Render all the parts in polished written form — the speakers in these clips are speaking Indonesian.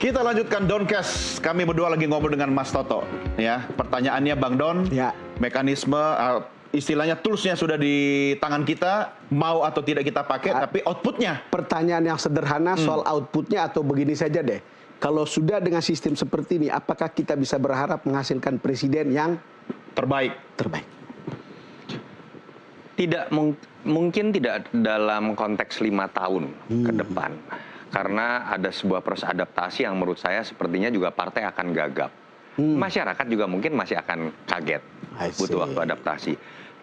Kita lanjutkan Doncast. Kami berdua lagi ngobrol dengan Mas Toto. Ya, pertanyaannya Bang Don, mekanisme istilahnya toolsnya sudah di tangan kita, mau atau tidak kita pakai, tapi outputnya. Pertanyaan yang sederhana soal outputnya atau begini saja deh. Kalau sudah dengan sistem seperti ini, apakah kita bisa berharap menghasilkan presiden yang terbaik? Mungkin tidak dalam konteks 5 tahun ke depan. Karena ada sebuah proses adaptasi yang menurut saya sepertinya juga partai akan gagap. Masyarakat juga mungkin masih akan kaget, butuh waktu adaptasi.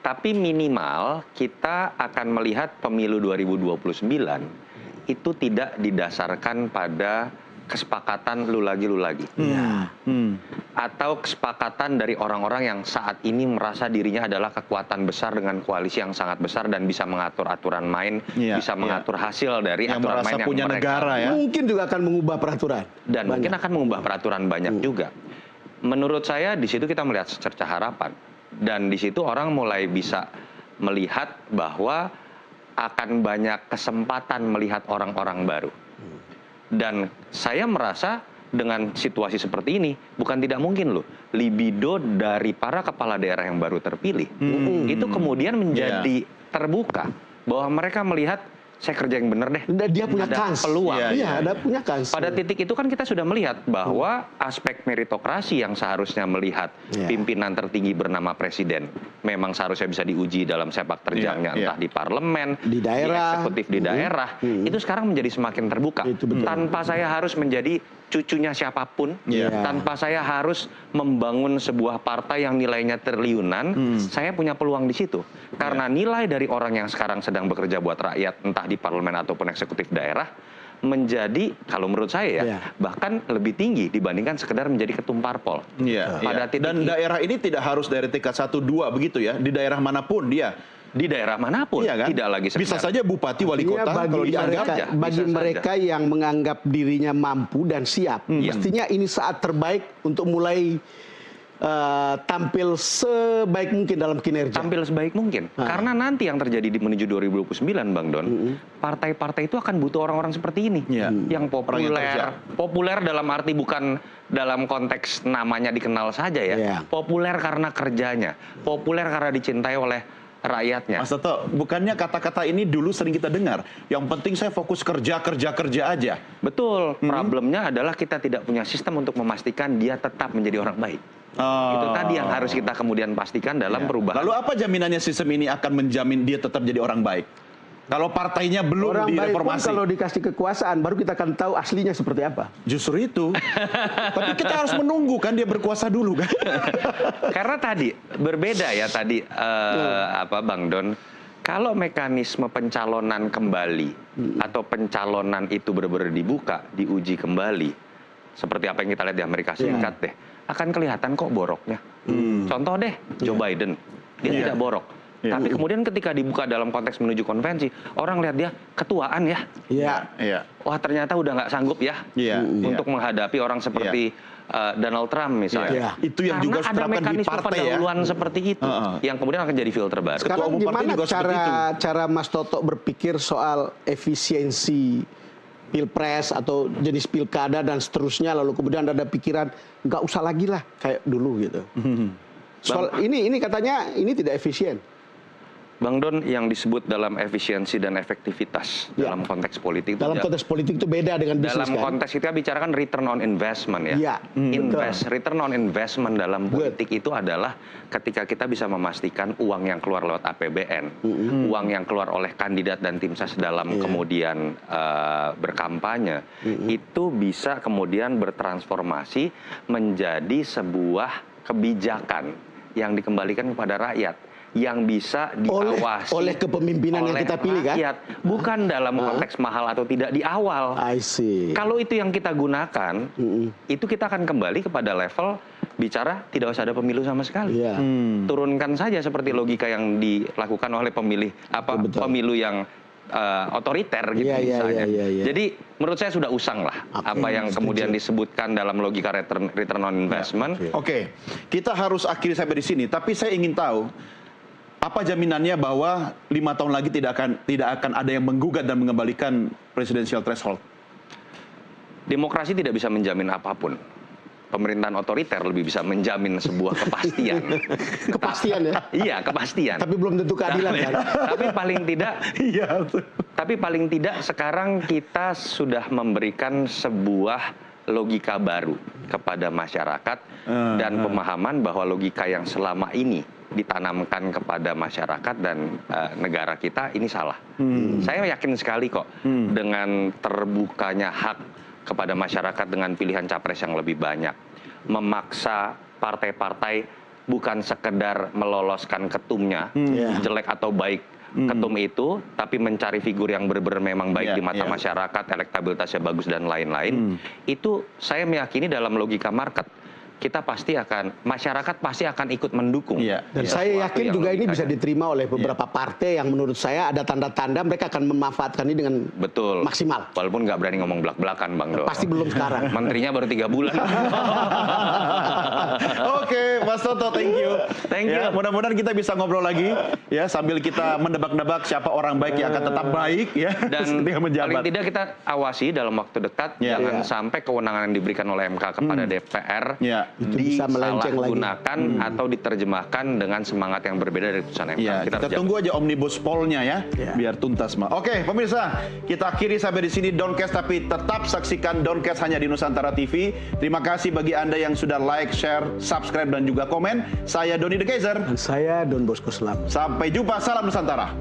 Tapi minimal kita akan melihat pemilu 2029 itu tidak didasarkan pada kesepakatan lu lagi. Atau kesepakatan dari orang-orang yang saat ini merasa dirinya adalah kekuatan besar dengan koalisi yang sangat besar dan bisa mengatur aturan main, bisa mengatur hasil dari yang aturan main yang punya mereka negara, ya. Mungkin juga akan mengubah peraturan. Dan mungkin akan mengubah peraturan banyak juga. Menurut saya di situ kita melihat secerca harapan. Dan di situ orang mulai bisa melihat bahwa akan banyak kesempatan melihat orang-orang baru. Dan saya merasa dengan situasi seperti ini, bukan tidak mungkin loh, libido dari para kepala daerah yang baru terpilih, itu kemudian menjadi terbuka, bahwa mereka melihat, saya kerja yang bener deh. Dia punya kans. Peluang. Ada punya kans. Pada titik itu kan kita sudah melihat bahwa aspek meritokrasi yang seharusnya melihat pimpinan tertinggi bernama presiden memang seharusnya bisa diuji dalam sepak terjangnya entah di parlemen, di daerah, di eksekutif di daerah, itu sekarang menjadi semakin terbuka. Tanpa saya harus menjadi cucunya siapapun, tanpa saya harus membangun sebuah partai yang nilainya triliunan, saya punya peluang di situ. Karena nilai dari orang yang sekarang sedang bekerja buat rakyat, entah di parlemen ataupun eksekutif daerah, menjadi, kalau menurut saya bahkan lebih tinggi dibandingkan sekedar menjadi ketum parpol. Dan daerah ini tidak harus dari tingkat 1, 2 begitu ya, di daerah manapun dia. Di daerah manapun, tidak lagi sekedar. Bisa saja bupati, wali kota, kalau dianggap. Bagi mereka yang menganggap dirinya mampu dan siap, mestinya ini saat terbaik untuk mulai tampil sebaik mungkin dalam kinerja. Tampil sebaik mungkin. Karena nanti yang terjadi di menuju 2029, Bang Don, partai-partai itu akan butuh orang-orang seperti ini. Yang populer dalam arti bukan dalam konteks namanya dikenal saja ya. Populer karena kerjanya. Populer karena dicintai oleh rakyatnya. Mas Toto, bukannya kata-kata ini dulu sering kita dengar, yang penting saya fokus kerja aja. Betul, problemnya adalah kita tidak punya sistem untuk memastikan dia tetap menjadi orang baik. Itu tadi yang harus kita kemudian pastikan dalam perubahan. Lalu apa jaminannya sistem ini akan menjamin dia tetap jadi orang baik? Kalau partainya belum orang direformasi. Baik pun kalau dikasih kekuasaan, baru kita akan tahu aslinya seperti apa. Justru itu. Tapi kita harus menunggu kan dia berkuasa dulu kan. Karena tadi berbeda ya tadi Bang Don. Kalau mekanisme pencalonan kembali atau pencalonan itu benar-benar dibuka, diuji kembali, seperti apa yang kita lihat di Amerika Serikat deh, akan kelihatan kok boroknya. Contoh deh, Joe Biden, dia tidak borok. Tapi kemudian ketika dibuka dalam konteks menuju konvensi, orang lihat dia ketuaan ya. Wah ternyata udah nggak sanggup ya untuk menghadapi orang seperti Donald Trump misalnya. Itu yang juga ada mekanisme pendahuluan seperti itu yang kemudian akan jadi filter baru. Sekarang gimana cara Mas Toto berpikir soal efisiensi pilpres atau jenis pilkada dan seterusnya, lalu kemudian ada pikiran nggak usah lagi lah kayak dulu gitu. Soal ini katanya ini tidak efisien. Bang Don, yang disebut dalam efisiensi dan efektivitas dalam konteks politik itu konteks politik itu beda dengan bisnis. Dalam konteks itu kita bicarakan return on investment ya. Return on investment dalam politik itu adalah ketika kita bisa memastikan uang yang keluar lewat APBN, uang yang keluar oleh kandidat dan tim ses dalam kemudian berkampanye, itu bisa kemudian bertransformasi menjadi sebuah kebijakan yang dikembalikan kepada rakyat, yang bisa diawasi oleh kepemimpinan yang kita pilih kan? Bukan dalam konteks mahal atau tidak di awal. I see. Kalau itu yang kita gunakan, itu kita akan kembali kepada level bicara tidak usah ada pemilu sama sekali. Turunkan saja seperti logika yang dilakukan oleh pemilu yang otoriter gitu misalnya. Jadi menurut saya sudah usang lah apa yang kemudian disebutkan dalam logika return on investment. Oke, kita harus akhiri sampai di sini. Tapi saya ingin tahu apa jaminannya bahwa 5 tahun lagi tidak akan ada yang menggugat dan mengembalikan presidensial threshold? Demokrasi tidak bisa menjamin apapun. Pemerintahan otoriter lebih bisa menjamin sebuah kepastian. Kepastian ya? Iya, kepastian. Tapi belum tentu keadilan kan? Tapi paling tidak sekarang kita sudah memberikan sebuah logika baru kepada masyarakat dan pemahaman bahwa logika yang selama ini ditanamkan kepada masyarakat dan negara kita ini salah. Saya yakin sekali kok dengan terbukanya hak kepada masyarakat dengan pilihan capres yang lebih banyak, memaksa partai-partai bukan sekedar meloloskan ketumnya, jelek atau baik ketum itu, tapi mencari figur yang benar-benar memang baik di mata masyarakat, elektabilitasnya bagus dan lain-lain. Itu saya meyakini dalam logika market, kita pasti akan, masyarakat pasti akan ikut mendukung. Dan saya yakin juga ini bisa diterima oleh beberapa partai yang menurut saya ada tanda-tanda mereka akan memanfaatkan ini dengan maksimal. Walaupun nggak berani ngomong belak-belakan, Bang Do. Pasti belum sekarang. Menterinya baru 3 bulan. Oke, Mas Toto, thank you. Thank you. Mudah-mudahan kita bisa ngobrol lagi ya sambil kita mendebak-debak siapa orang baik yang akan tetap baik ya. Dan paling tidak kita awasi dalam waktu dekat jangan sampai kewenangan yang diberikan oleh MK kepada DPR disalahgunakan atau diterjemahkan dengan semangat yang berbeda dari putusan MK. Kita tunggu aja omnibus poll-nya ya, biar tuntas mah. Oke, pemirsa, kita akhiri sampai di sini Doncast, tapi tetap saksikan Doncast hanya di Nusantara TV. Terima kasih bagi Anda yang sudah like, share, subscribe dan juga komen. Saya Doni The Kaiser. Dan saya Don Bosco Slam. Sampai jumpa, salam Nusantara.